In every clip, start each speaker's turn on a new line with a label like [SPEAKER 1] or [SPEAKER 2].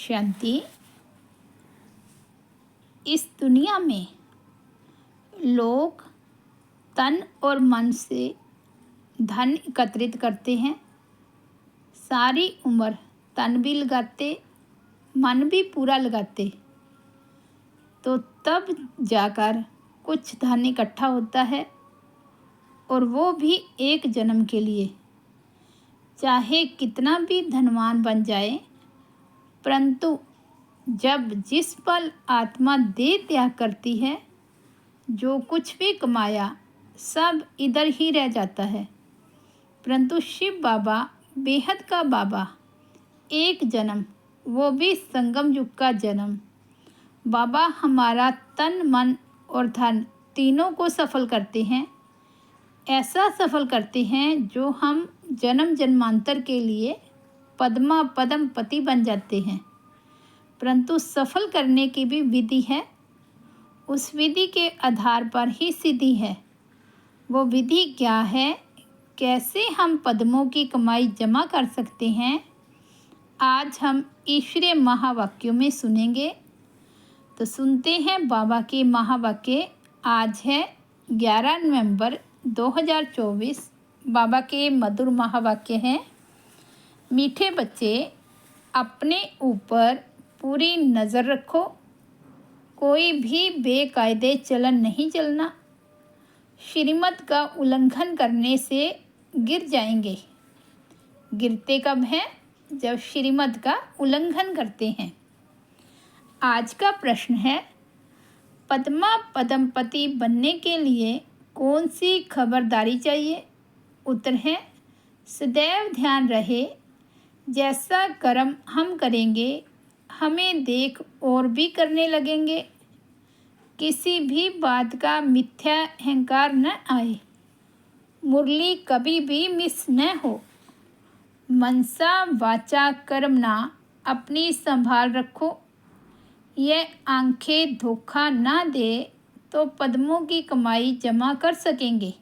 [SPEAKER 1] शांति। इस दुनिया में लोग तन और मन से धन एकत्रित करते हैं। सारी उम्र तन भी लगाते, मन भी पूरा लगाते, तो तब जाकर कुछ धन इकट्ठा होता है, और वो भी एक जन्म के लिए। चाहे कितना भी धनवान बन जाए, परंतु जब जिस पल आत्मा देह त्याग करती है, जो कुछ भी कमाया सब इधर ही रह जाता है। परंतु शिव बाबा बेहद का बाबा, एक जन्म, वो भी संगम युग का जन्म। बाबा हमारा तन मन और धन तीनों को सफल करते हैं। ऐसा सफल करते हैं जो हम जन्म जन्मांतर के लिए पद्मा पद्म पति बन जाते हैं। परंतु सफल करने की भी विधि है। उस विधि के आधार पर ही सिद्धि है। वो विधि क्या है, कैसे हम पद्मों की कमाई जमा कर सकते हैं, आज हम ईश्वरीय महावाक्यों में सुनेंगे। तो सुनते हैं बाबा के महावाक्य। आज है 11 नवंबर 2024। बाबा के मधुर महावाक्य हैं। मीठे बच्चे, अपने ऊपर पूरी नज़र रखो। कोई भी बेकायदे चलन नहीं चलना। श्रीमत का उल्लंघन करने से गिर जाएंगे। गिरते कब हैं? जब श्रीमत का उल्लंघन करते हैं। आज का प्रश्न है, पद्मा पद्मपति बनने के लिए कौन सी खबरदारी चाहिए? उत्तर है, सदैव ध्यान रहे, जैसा कर्म हम करेंगे हमें देख और भी करने लगेंगे। किसी भी बात का मिथ्या अहंकार न आए। मुरली कभी भी मिस न हो। मनसा वाचा कर्मणा अपनी संभाल रखो। यह आंखें धोखा ना दे तो पद्मों की कमाई जमा कर सकेंगे।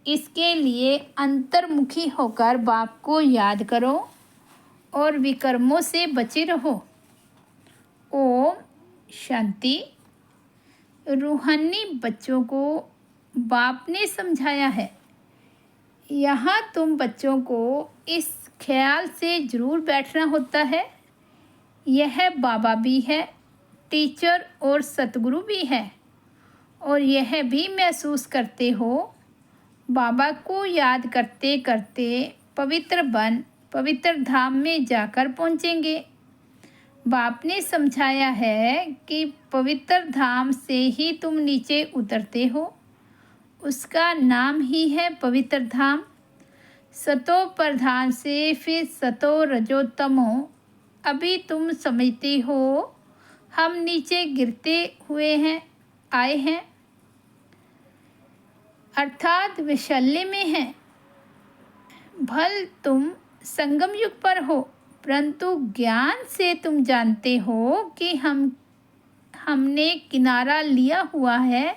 [SPEAKER 1] इसके लिए अंतर्मुखी होकर बाप को याद करो और विकर्मों से बचे रहो। ओम शांति। रूहानी बच्चों को बाप ने समझाया है। यहाँ तुम बच्चों को इस ख्याल से ज़रूर बैठना होता है, यह बाबा भी है, टीचर और सतगुरु भी है, और यह भी महसूस करते हो बाबा को याद करते करते पवित्र बन पवित्र धाम में जाकर पहुँचेंगे। बाप ने समझाया है कि पवित्र धाम से ही तुम नीचे उतरते हो, उसका नाम ही है पवित्र धाम। सतो प्रधान से फिर सतो रजो तमो। अभी तुम समझते हो हम नीचे गिरते हुए हैं, आए हैं, अर्थात विशल्य में हैं। भल तुम संगम युग पर हो, परंतु ज्ञान से तुम जानते हो कि हमने किनारा लिया हुआ है।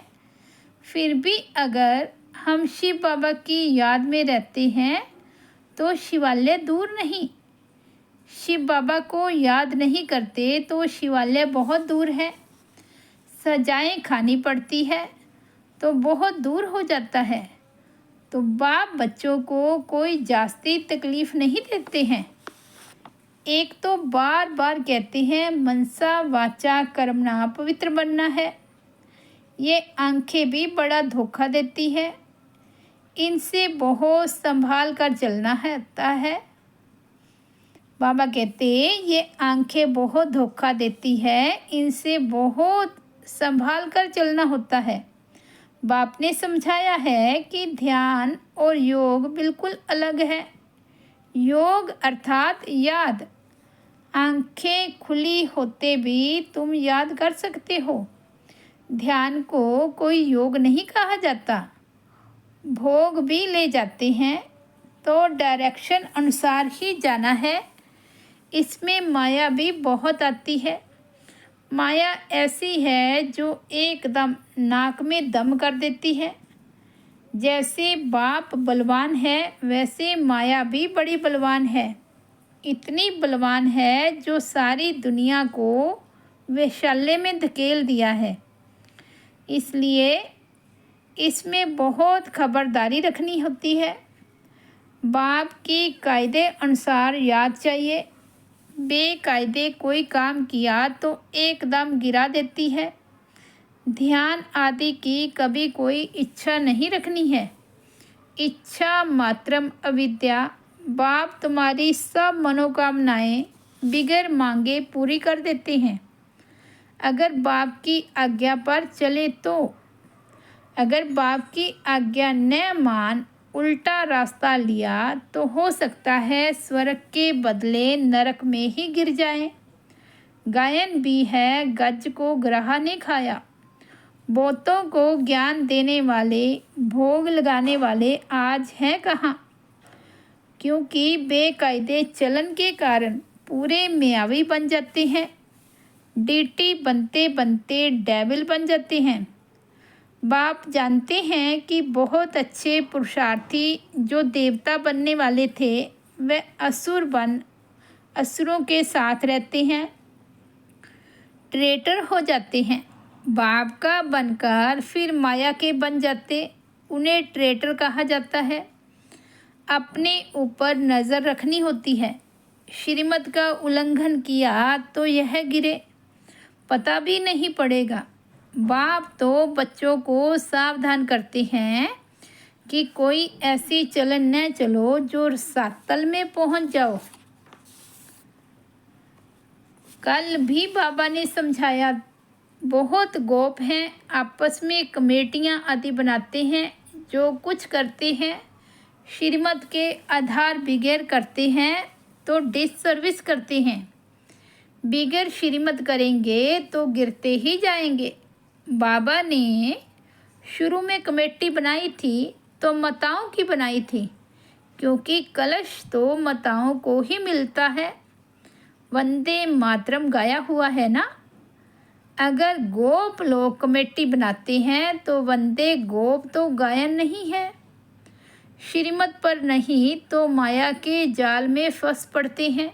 [SPEAKER 1] फिर भी अगर हम शिव बाबा की याद में रहते हैं तो शिवालय दूर नहीं। शिव बाबा को याद नहीं करते तो शिवालय बहुत दूर है। सजाएं खानी पड़ती है तो बहुत दूर हो जाता है। तो बाप बच्चों को कोई जास्ती तकलीफ़ नहीं देते हैं। एक तो बार बार कहते हैं मनसा वाचा कर्मणा पवित्र बनना है। ये आंखें भी बड़ा धोखा देती है, इनसे बहुत संभाल कर चलना है। बाबा कहते हैं ये आंखें बहुत धोखा देती है, इनसे बहुत संभाल कर चलना होता है। बाप ने समझाया है कि ध्यान और योग बिल्कुल अलग है। योग अर्थात याद। आंखें खुली होते भी तुम याद कर सकते हो। ध्यान को कोई योग नहीं कहा जाता। भोग भी ले जाते हैं तो डायरेक्शन अनुसार ही जाना है। इसमें माया भी बहुत आती है। माया ऐसी है जो एकदम नाक में दम कर देती है। जैसे बाप बलवान है वैसे माया भी बड़ी बलवान है। इतनी बलवान है जो सारी दुनिया को वेश्यालय में धकेल दिया है। इसलिए इसमें बहुत खबरदारी रखनी होती है। बाप की कायदे अनुसार याद चाहिए। बेकायदे कोई काम किया तो एकदम गिरा देती है। ध्यान आदि की कभी कोई इच्छा नहीं रखनी है। इच्छा मात्रम अविद्या। बाप तुम्हारी सब मनोकामनाएं बिगर मांगे पूरी कर देते हैं, अगर बाप की आज्ञा पर चले तो। अगर बाप की आज्ञा न मान उल्टा रास्ता लिया तो हो सकता है स्वर्ग के बदले नरक में ही गिर जाए। गायन भी है, गज को ग्राह ने खाया। बहुतों को ज्ञान देने वाले, भोग लगाने वाले आज हैं कहाँ? क्योंकि बेकायदे चलन के कारण पूरे मियावी बन जाते हैं। डीटी बनते बनते डेविल बन जाते हैं। बाप जानते हैं कि बहुत अच्छे पुरुषार्थी जो देवता बनने वाले थे वे असुर बन असुरों के साथ रहते हैं, ट्रेटर हो जाते हैं। बाप का बनकर फिर माया के बन जाते, उन्हें ट्रेटर कहा जाता है। अपने ऊपर नज़र रखनी होती है। श्रीमत का उल्लंघन किया तो यह गिरे, पता भी नहीं पड़ेगा। बाप तो बच्चों को सावधान करते हैं कि कोई ऐसी चलन न चलो जो रसातल में पहुंच जाओ। कल भी बाबा ने समझाया, बहुत गोप हैं, आपस में कमेटियां आदि बनाते हैं, जो कुछ करते हैं श्रीमत के आधार बिगैर करते हैं तो डिससर्विस करते हैं। बिगैर श्रीमत करेंगे तो गिरते ही जाएंगे। बाबा ने शुरू में कमेटी बनाई थी तो माताओं की बनाई थी, क्योंकि कलश तो माताओं को ही मिलता है। वंदे मातरम गाया हुआ है ना। अगर गोप लोग कमेटी बनाते हैं तो वंदे गोप तो गायन नहीं है। श्रीमत पर नहीं तो माया के जाल में फंस पड़ते हैं।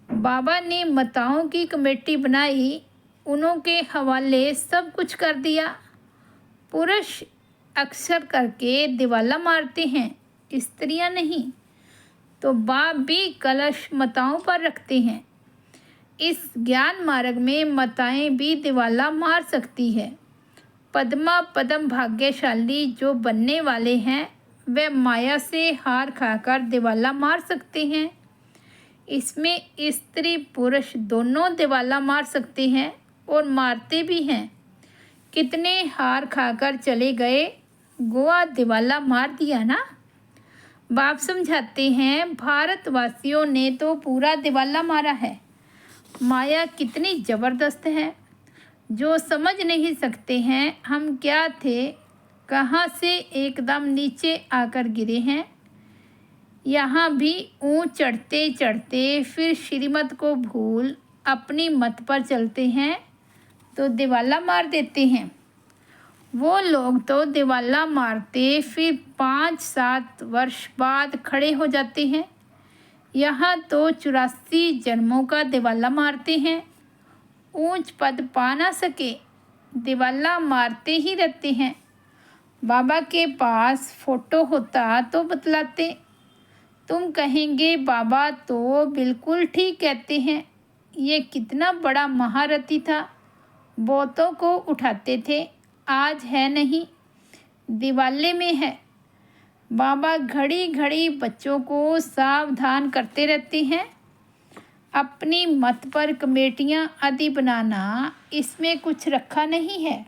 [SPEAKER 1] बाबा ने माताओं की कमेटी बनाई, उन्हों के हवाले सब कुछ कर दिया। पुरुष अक्सर करके दिवाला मारते हैं, स्त्रियां नहीं। तो बाप भी कलश माताओं पर रखते हैं। इस ज्ञान मार्ग में माताएं भी दिवाला मार सकती है। पद्मा पद्म भाग्यशाली जो बनने वाले हैं वे माया से हार खाकर दिवाला मार सकते हैं। इसमें स्त्री पुरुष दोनों दिवाला मार सकते हैं और मारते भी हैं। कितने हार खाकर चले गए, गोवा दिवाला मार दिया ना। बाप समझाते हैं, भारतवासियों ने तो पूरा दिवाला मारा है। माया कितनी ज़बरदस्त है, जो समझ नहीं सकते हैं हम क्या थे, कहाँ से एकदम नीचे आकर गिरे हैं। यहाँ भी ऊँच चढ़ते चढ़ते फिर श्रीमत को भूल अपनी मत पर चलते हैं तो दिवाला मार देते हैं। वो लोग तो दिवाला मारते फिर 5-7 वर्ष बाद खड़े हो जाते हैं। यहाँ तो 84 जन्मों का दिवाला मारते हैं। ऊंच पद पा ना सके, दिवाला मारते ही रहते हैं। बाबा के पास फ़ोटो होता तो बतलाते। तुम कहेंगे बाबा तो बिल्कुल ठीक कहते हैं, ये कितना बड़ा महारथी था, बहुतों को उठाते थे, आज है नहीं, दिवाले में है। बाबा घड़ी घड़ी बच्चों को सावधान करते रहते हैं। अपनी मत पर कमेटियां आदि बनाना, इसमें कुछ रखा नहीं है।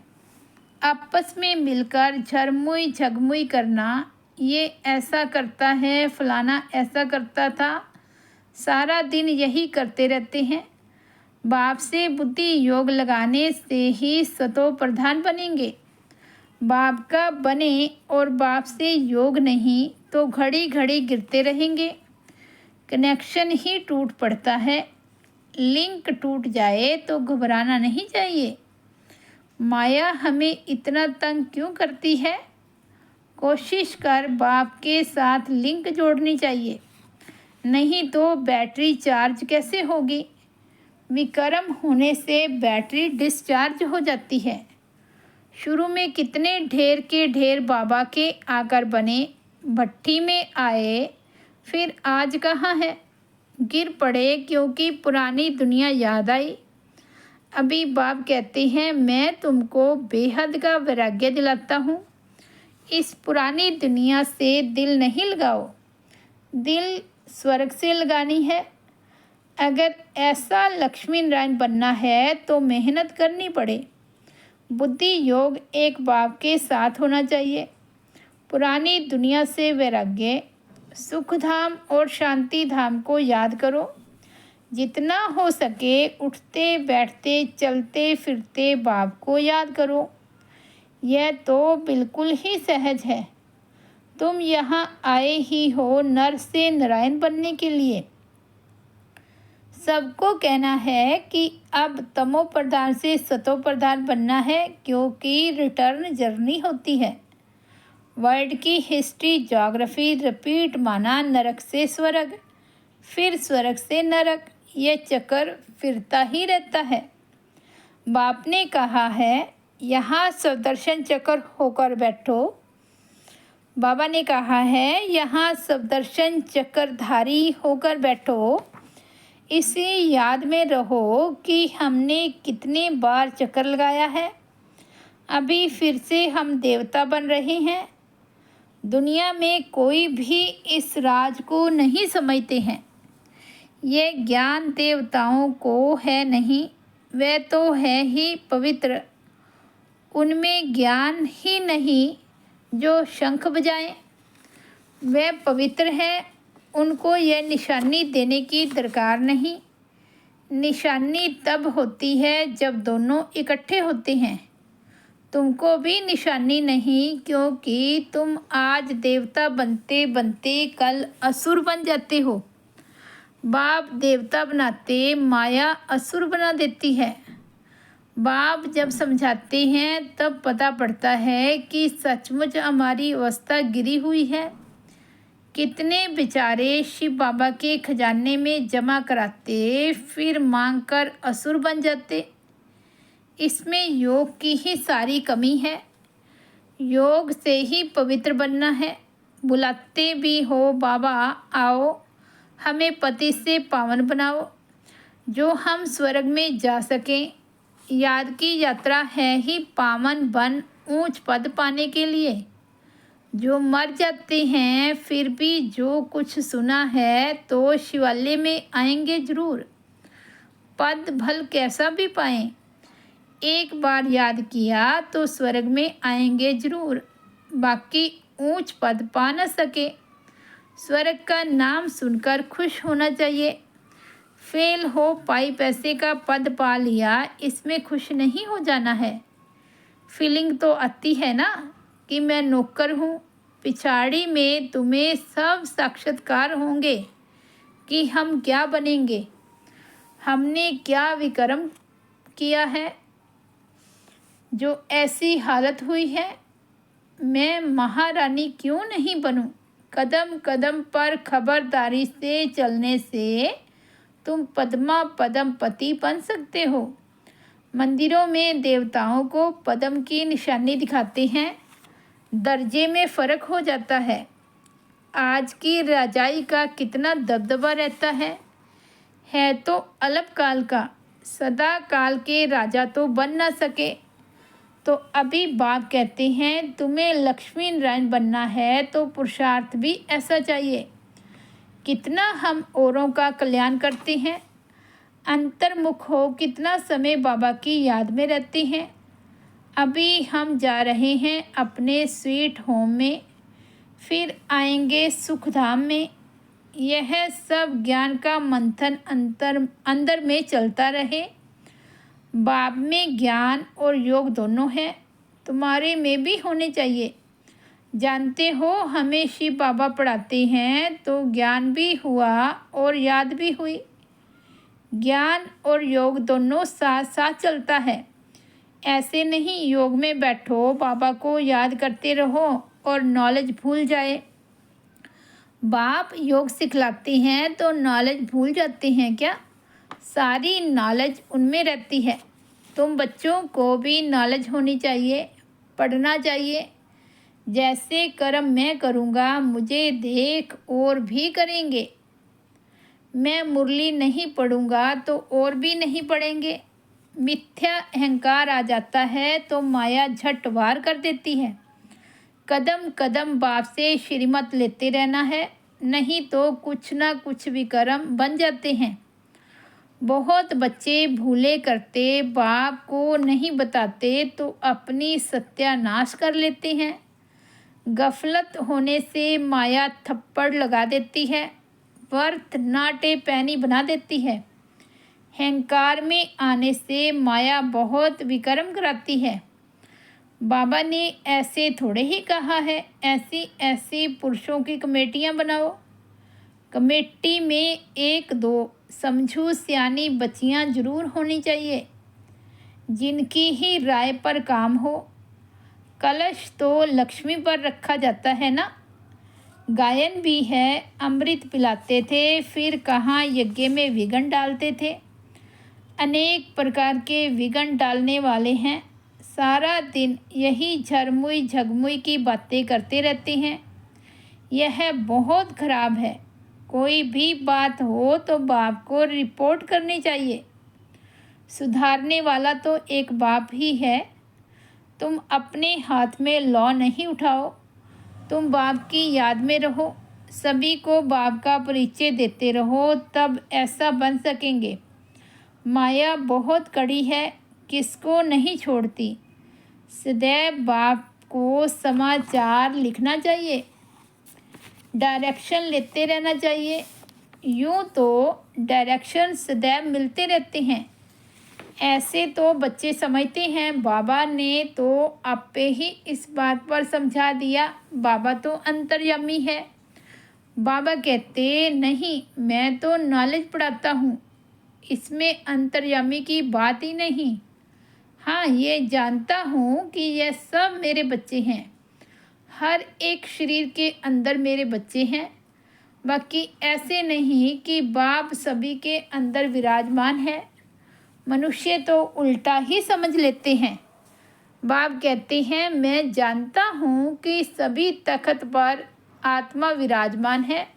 [SPEAKER 1] आपस में मिलकर झरमुई झगमुई करना, ये ऐसा करता है, फलाना ऐसा करता था, सारा दिन यही करते रहते हैं। बाप से बुद्धि योग लगाने से ही सतो प्रधान बनेंगे। बाप का बने और बाप से योग नहीं तो घड़ी घड़ी गिरते रहेंगे। कनेक्शन ही टूट पड़ता है। लिंक टूट जाए तो घबराना नहीं चाहिए। माया हमें इतना तंग क्यों करती है? कोशिश कर बाप के साथ लिंक जोड़नी चाहिए। नहीं तो बैटरी चार्ज कैसे होगी। विकर्म होने से बैटरी डिस्चार्ज हो जाती है। शुरू में कितने ढेर के ढेर बाबा के आकर बने, भट्टी में आए, फिर आज कहाँ है। गिर पड़े क्योंकि पुरानी दुनिया याद आई। अभी बाप कहते हैं मैं तुमको बेहद का वैराग्य दिलाता हूँ। इस पुरानी दुनिया से दिल नहीं लगाओ, दिल स्वर्ग से लगानी है। अगर ऐसा लक्ष्मी नारायण बनना है तो मेहनत करनी पड़े। बुद्धि योग एक बाप के साथ होना चाहिए। पुरानी दुनिया से वैराग्य, सुख धाम और शांति धाम को याद करो। जितना हो सके उठते बैठते चलते फिरते बाप को याद करो। यह तो बिल्कुल ही सहज है। तुम यहाँ आए ही हो नर से नारायण बनने के लिए। सबको कहना है कि अब तमो प्रधान से सतो प्रधान बनना है, क्योंकि रिटर्न जर्नी होती है। वर्ल्ड की हिस्ट्री ज्योग्राफी रिपीट माना नरक से स्वर्ग, फिर स्वर्ग से नरक। यह चक्कर फिरता ही रहता है। बाप ने कहा है यहाँ सुदर्शन चक्र होकर बैठो। बाबा ने कहा है यहाँ सुदर्शन चक्रधारी होकर बैठो। इसी याद में रहो कि हमने कितने बार चक्कर लगाया है। अभी फिर से हम देवता बन रहे हैं। दुनिया में कोई भी इस राज को नहीं समझते हैं। ये ज्ञान देवताओं को है नहीं, वह तो है ही पवित्र। उनमें ज्ञान ही नहीं जो शंख बजाएं। वह पवित्र है, उनको यह निशानी देने की दरकार नहीं। निशानी तब होती है जब दोनों इकट्ठे होते हैं। तुमको भी निशानी नहीं, क्योंकि तुम आज देवता बनते बनते कल असुर बन जाते हो। बाप देवता बनाते, माया असुर बना देती है। बाप जब समझाते हैं तब पता पड़ता है कि सचमुच हमारी अवस्था गिरी हुई है। कितने बेचारे शिव बाबा के खजाने में जमा कराते, फिर मांग कर असुर बन जाते। इसमें योग की ही सारी कमी है। योग से ही पवित्र बनना है। बुलाते भी हो बाबा आओ, हमें पति से पावन बनाओ, जो हम स्वर्ग में जा सकें। याद की यात्रा है ही पावन बन ऊंच पद पाने के लिए। जो मर जाते हैं फिर भी जो कुछ सुना है तो शिवालय में आएंगे जरूर। पद भल कैसा भी पाएं, एक बार याद किया तो स्वर्ग में आएंगे जरूर। बाकी ऊंच पद पा न सके। स्वर्ग का नाम सुनकर खुश होना चाहिए। फेल हो पाई पैसे का पद पा लिया, इसमें खुश नहीं हो जाना है। फीलिंग तो आती है ना कि मैं नौकर हूँ। पिछाड़ी में तुम्हें सब साक्षात्कार होंगे कि हम क्या बनेंगे, हमने क्या विक्रम किया है जो ऐसी हालत हुई है। मैं महारानी क्यों नहीं बनूं। कदम कदम पर खबरदारी से चलने से तुम पद्मा पद्मपति बन सकते हो। मंदिरों में देवताओं को पद्म की निशानी दिखाते हैं, दर्जे में फ़र्क हो जाता है। आज की राजाई का कितना दबदबा रहता है तो अल्पकाल का। सदा काल के राजा तो बन ना सके। तो अभी बाप कहते हैं तुम्हें लक्ष्मी नारायण बनना है तो पुरुषार्थ भी ऐसा चाहिए। कितना हम औरों का कल्याण करते हैं, अंतर्मुख हो कितना समय बाबा की याद में रहते हैं। अभी हम जा रहे हैं अपने स्वीट होम में, फिर आएंगे सुख धाम में। यह सब ज्ञान का मंथन अंदर में चलता रहे। बाप में ज्ञान और योग दोनों हैं, तुम्हारे में भी होने चाहिए। जानते हो हमें शिव बाबा पढ़ाते हैं तो ज्ञान भी हुआ और याद भी हुई। ज्ञान और योग दोनों साथ साथ चलता है। ऐसे नहीं योग में बैठो बाबा को याद करते रहो और नॉलेज भूल जाए। बाप योग सिखलाते हैं तो नॉलेज भूल जाते हैं क्या? सारी नॉलेज उनमें रहती है। तुम बच्चों को भी नॉलेज होनी चाहिए, पढ़ना चाहिए। जैसे कर्म मैं करूँगा मुझे देख और भी करेंगे। मैं मुरली नहीं पढ़ूँगा तो और भी नहीं पढ़ेंगे। मिथ्या अहंकार आ जाता है तो माया झट वार कर देती है। कदम कदम बाप से श्रीमत लेते रहना है, नहीं तो कुछ ना कुछ विकर्म बन जाते हैं। बहुत बच्चे भूले करते बाप को नहीं बताते तो अपनी सत्यानाश कर लेते हैं। गफलत होने से माया थप्पड़ लगा देती है, वर्थ नाटे पैनी बना देती है। अहंकार में आने से माया बहुत विकर्म कराती है। बाबा ने ऐसे थोड़े ही कहा है, ऐसी ऐसी पुरुषों की कमेटियां बनाओ। कमेटी में एक दो समझू सियानी बच्चियां जरूर होनी चाहिए, जिनकी ही राय पर काम हो। कलश तो लक्ष्मी पर रखा जाता है ना। गायन भी है, अमृत पिलाते थे, फिर कहाँ यज्ञ में विघन डालते थे। अनेक प्रकार के विघन डालने वाले हैं। सारा दिन यही झरमुई झगमुई की बातें करते रहते हैं। यह बहुत खराब है। कोई भी बात हो तो बाप को रिपोर्ट करनी चाहिए। सुधारने वाला तो एक बाप ही है। तुम अपने हाथ में लौ नहीं उठाओ, तुम बाप की याद में रहो, सभी को बाप का परिचय देते रहो, तब ऐसा बन सकेंगे। माया बहुत कड़ी है, किसको नहीं छोड़ती। सदैव बाप को समाचार लिखना चाहिए, डायरेक्शन लेते रहना चाहिए। यूँ तो डायरेक्शन सदैव मिलते रहते हैं। ऐसे तो बच्चे समझते हैं बाबा ने तो आपे ही इस बात पर समझा दिया, बाबा तो अंतर्यामी है। बाबा कहते नहीं, मैं तो नॉलेज पढ़ाता हूँ, इसमें अंतर्यामी की बात ही नहीं। हाँ, ये जानता हूँ कि यह सब मेरे बच्चे हैं। हर एक शरीर के अंदर मेरे बच्चे हैं। बाकी ऐसे नहीं कि बाप सभी के अंदर विराजमान है। मनुष्य तो उल्टा ही समझ लेते हैं। बाप कहते हैं मैं जानता हूँ कि सभी तख्त पर आत्मा विराजमान है।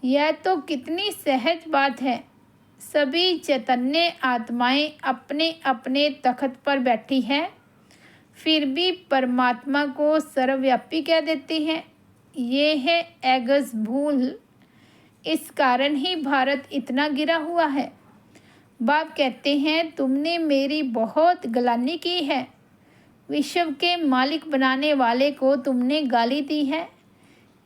[SPEAKER 1] यह तो कितनी सहज बात है। सभी चैतन्य आत्माएं अपने अपने तख्त पर बैठी हैं, फिर भी परमात्मा को सर्वव्यापी कह देते हैं। ये है एगस भूल। इस कारण ही भारत इतना गिरा हुआ है। बाप कहते हैं तुमने मेरी बहुत गलानी की है। विश्व के मालिक बनाने वाले को तुमने गाली दी है।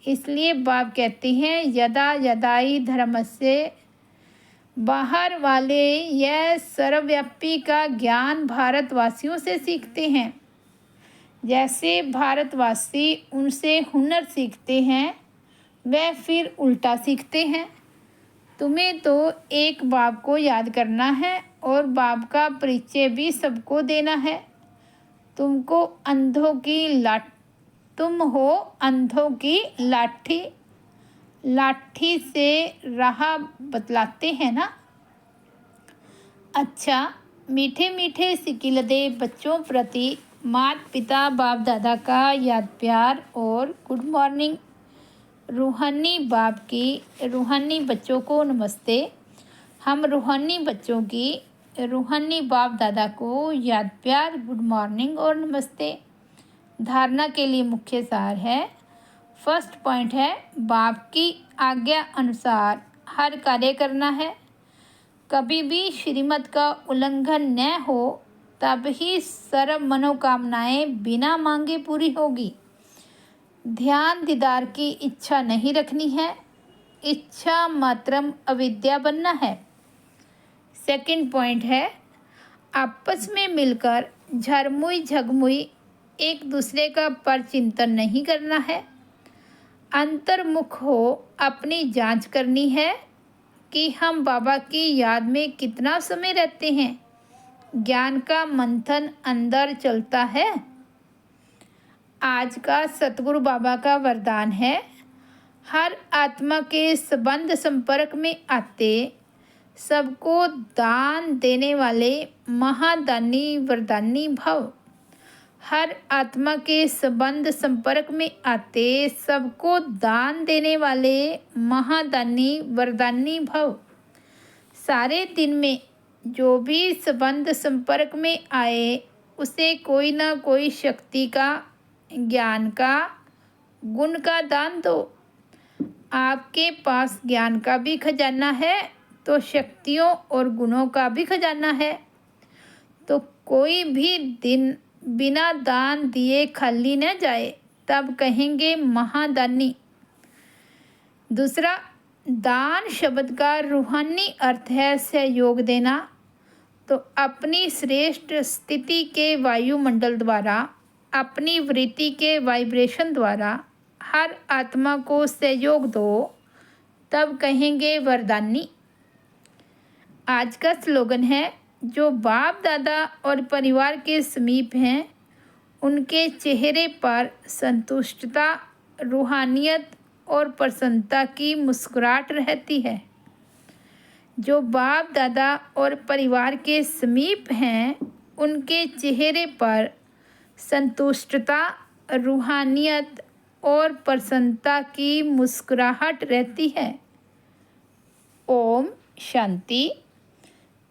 [SPEAKER 1] इसलिए बाप कहते हैं यदा यदाई धर्मस्य, बाहर वाले यह सर्वव्यापी का ज्ञान भारतवासियों से सीखते हैं। जैसे भारतवासी उनसे हुनर सीखते हैं, वह फिर उल्टा सीखते हैं। तुम्हें तो एक बाप को याद करना है और बाप का परिचय भी सबको देना है। तुम हो अंधों की लाठी, लाठी से राह बतलाते हैं ना। अच्छा, मीठे मीठे सिकिलदे बच्चों प्रति माता पिता बाप दादा का याद प्यार और गुड मॉर्निंग। रूहानी बाप की रूहानी बच्चों को नमस्ते। हम रूहानी बच्चों की रूहानी बाप दादा को याद प्यार, गुड मॉर्निंग और नमस्ते। धारणा के लिए मुख्य सार है। फर्स्ट पॉइंट है बाप की आज्ञा अनुसार हर कार्य करना है। कभी भी श्रीमत का उल्लंघन न हो, तब ही सर्व मनोकामनाएं बिना मांगे पूरी होगी। ध्यान दीदार की इच्छा नहीं रखनी है, इच्छा मात्रम अविद्या बनना है। सेकंड पॉइंट है आपस में मिलकर झरमुई झगमुई एक दूसरे का परचिंतन नहीं करना है। अंतर्मुख हो अपनी जांच करनी है कि हम बाबा की याद में कितना समय रहते हैं। ज्ञान का मंथन अंदर चलता है। आज का सतगुरु बाबा का वरदान है, हर आत्मा के संबंध संपर्क में आते सबको दान देने वाले महादानी वरदानी भव। हर आत्मा के संबंध संपर्क में आते सबको दान देने वाले महादानी वरदानी भव। सारे दिन में जो भी संबंध संपर्क में आए उसे कोई ना कोई शक्ति का, ज्ञान का, गुण का दान दो। आपके पास ज्ञान का भी खजाना है तो शक्तियों और गुणों का भी खजाना है, तो कोई भी दिन बिना दान दिए खाली न जाए, तब कहेंगे महादानी। दूसरा, दान शब्द का रूहानी अर्थ है सहयोग देना। तो अपनी श्रेष्ठ स्थिति के वायुमंडल द्वारा, अपनी वृत्ति के वाइब्रेशन द्वारा हर आत्मा को सहयोग दो, तब कहेंगे वरदानी। आज का स्लोगन है, जो बाप दादा और परिवार के समीप हैं उनके चेहरे पर संतुष्टता, रूहानियत और प्रसन्नता की मुस्कुराहट रहती है। जो बाप दादा और परिवार के समीप हैं उनके चेहरे पर संतुष्टता, रूहानियत और प्रसन्नता की मुस्कुराहट रहती है। ओम शांति।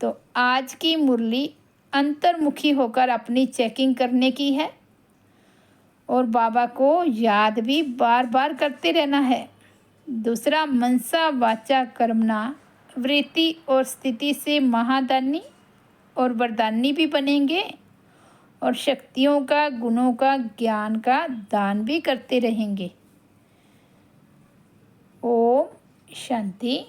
[SPEAKER 1] तो आज की मुरली अंतर्मुखी होकर अपनी चेकिंग करने की है और बाबा को याद भी बार बार करते रहना है। दूसरा, मनसा वाचा कर्मणा वृत्ति और स्थिति से महादानी और वरदानी भी बनेंगे और शक्तियों का, गुणों का, ज्ञान का दान भी करते रहेंगे। ओम शांति।